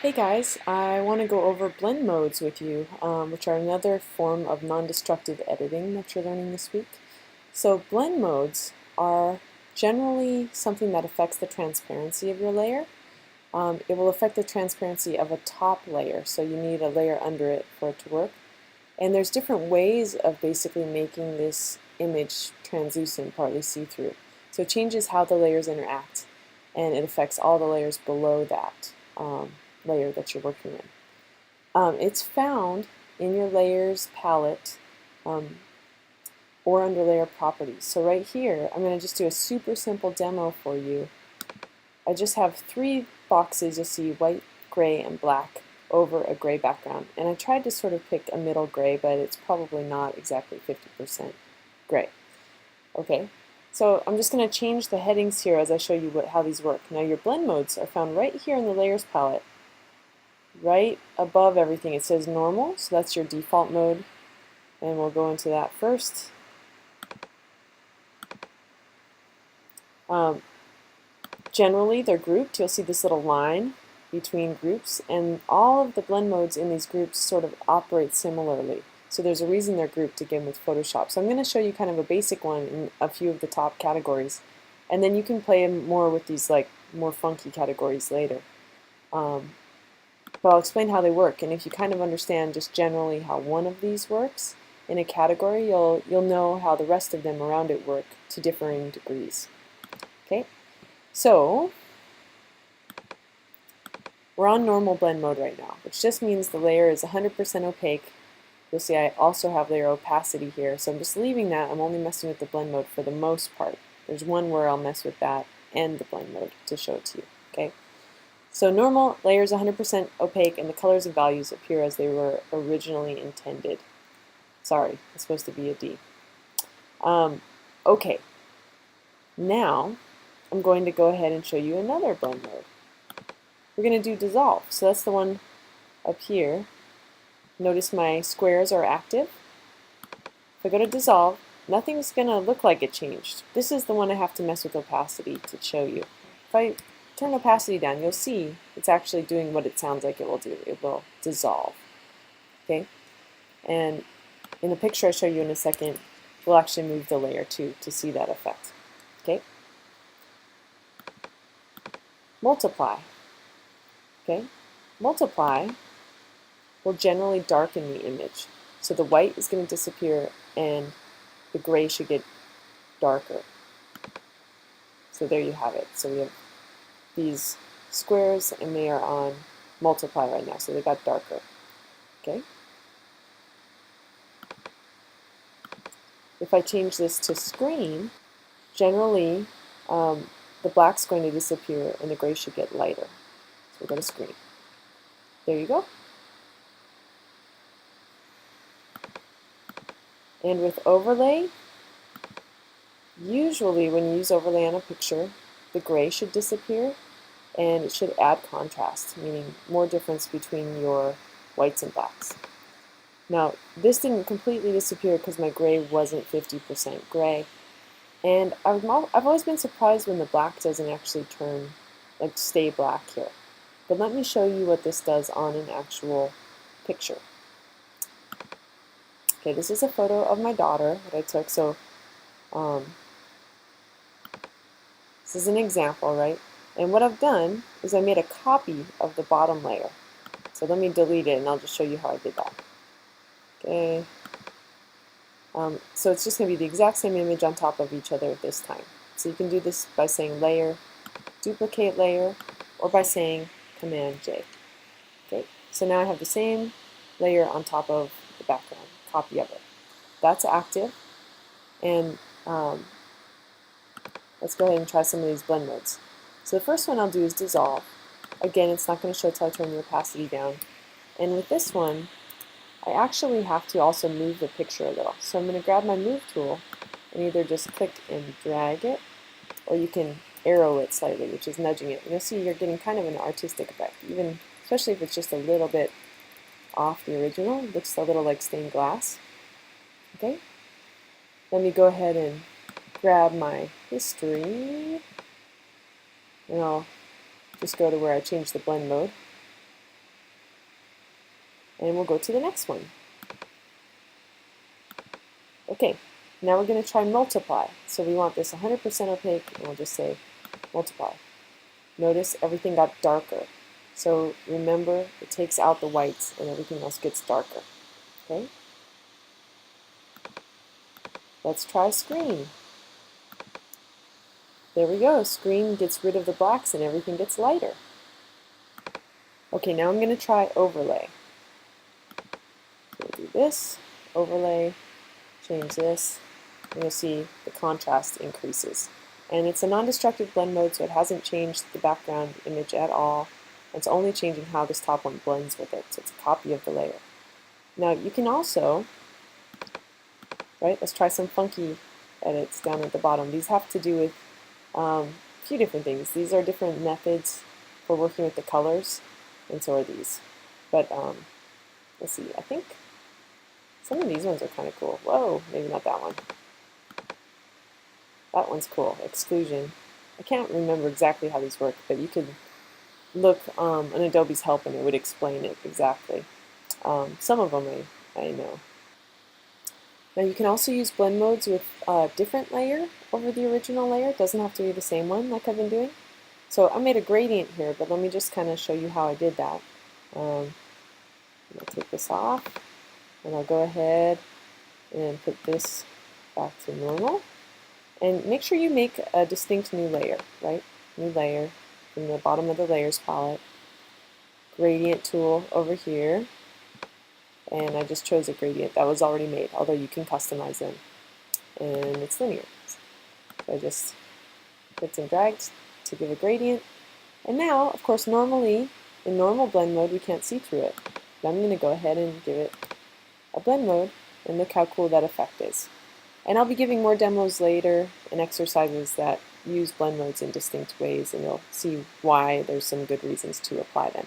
Hey guys, I want to go over blend modes with you, which are another form of non-destructive editing that you're learning this week. So blend modes are generally something that affects the transparency of your layer. It will affect the transparency of a top layer, so you need a layer under it for it to work. And there's different ways of basically making this image translucent, partly see-through. So it changes how the layers interact, and it affects all the layers below that layer that you're working in. It's found in your layers palette or under layer properties. So right here, I'm going to just do a super simple demo for you. I just have three boxes. You'll see white, gray, and black over a gray background. And I tried to sort of pick a middle gray, but it's probably not exactly 50% gray. Okay, so I'm just going to change the headings here as I show you how these work. Now your blend modes are found right here in the layers palette. Right above everything it says normal, so that's your default mode, and we'll go into that first. Generally they're grouped. You'll see this little line between groups, and all of the blend modes in these groups sort of operate similarly. So there's a reason they're grouped again with Photoshop. So I'm going to show you kind of a basic one in a few of the top categories, and then you can play more with these like more funky categories later. But I'll explain how they work, and if you kind of understand just generally how one of these works in a category, you'll know how the rest of them around it work to differing degrees. Okay, so we're on normal blend mode right now, which just means the layer is 100% opaque. You'll see I also have layer opacity here, so I'm just leaving that. I'm only messing with the blend mode for the most part. There's one where I'll mess with that and the blend mode to show it to you. Okay. So normal, layer is 100% opaque, and the colors and values appear as they were originally intended. Sorry, it's supposed to be a D. Okay, now I'm going to go ahead and show you another blend mode. We're going to do dissolve, so that's the one up here. Notice my squares are active. If I go to dissolve, nothing's going to look like it changed. This is the one I have to mess with opacity to show you. If I turn opacity down, you'll see it's actually doing what it sounds like it will do. It will dissolve. Okay? And in the picture I show you in a second, we'll actually move the layer too to see that effect. Okay? Multiply. Okay? Multiply will generally darken the image. So the white is going to disappear and the gray should get darker. So there you have it. So we have these squares and they are on multiply right now, so they got darker. Okay? If I change this to screen, generally the black's going to disappear and the gray should get lighter. So we'll go to screen. There you go. And with overlay, usually when you use overlay on a picture, the gray should disappear and it should add contrast, meaning more difference between your whites and blacks. Now, this didn't completely disappear because my gray wasn't 50% gray. And I've always been surprised when the black doesn't actually turn, like stay black here. But let me show you what this does on an actual picture. Okay, this is a photo of my daughter that I took. So this is an example, right? And what I've done is I made a copy of the bottom layer. So let me delete it and I'll just show you how I did that. Okay. So it's just going to be the exact same image on top of each other this time. So you can do this by saying layer, duplicate layer, or by saying Command J. Okay. So now I have the same layer on top of the background, copy of it. That's active. And let's go ahead and try some of these blend modes. So the first one I'll do is dissolve. Again, it's not going to show until I turn the opacity down. And with this one, I actually have to also move the picture a little. So I'm going to grab my move tool and either just click and drag it, or you can arrow it slightly, which is nudging it. And you'll see you're getting kind of an artistic effect, even especially if it's just a little bit off the original. It looks a little like stained glass. Okay. Let me go ahead and grab my history, and I'll just go to where I changed the blend mode. And we'll go to the next one. Okay, now we're going to try multiply. So we want this 100% opaque, and we'll just say multiply. Notice everything got darker. So remember, it takes out the whites and everything else gets darker. Okay? Let's try screen. There we go. Screen gets rid of the blacks and everything gets lighter. Okay, now I'm going to try overlay. We'll do this, overlay, change this, and you'll see the contrast increases. And it's a non-destructive blend mode, so it hasn't changed the background image at all. It's only changing how this top one blends with it, so it's a copy of the layer. Now you can also, let's try some funky edits down at the bottom. These have to do with a few different things. These are different methods for working with the colors, and so are these. But let's see, I think some of these ones are kind of cool. Whoa, maybe not that one. That one's cool, exclusion. I can't remember exactly how these work, but you could look on Adobe's help and it would explain it exactly. Some of them I know. Now you can also use blend modes with a different layer over the original layer. It doesn't have to be the same one like I've been doing. So I made a gradient here, but let me just kind of show you how I did that. I'll take this off, and I'll go ahead and put this back to normal. And make sure you make a distinct new layer, right? New layer from the bottom of the layers palette. Gradient tool over here. And I just chose a gradient that was already made, although you can customize them. And it's linear. So I just clicked and dragged to give a gradient. And now, of course, normally, in normal blend mode, we can't see through it. But I'm going to go ahead and give it a blend mode, and look how cool that effect is. And I'll be giving more demos later and exercises that use blend modes in distinct ways, and you'll see why there's some good reasons to apply them.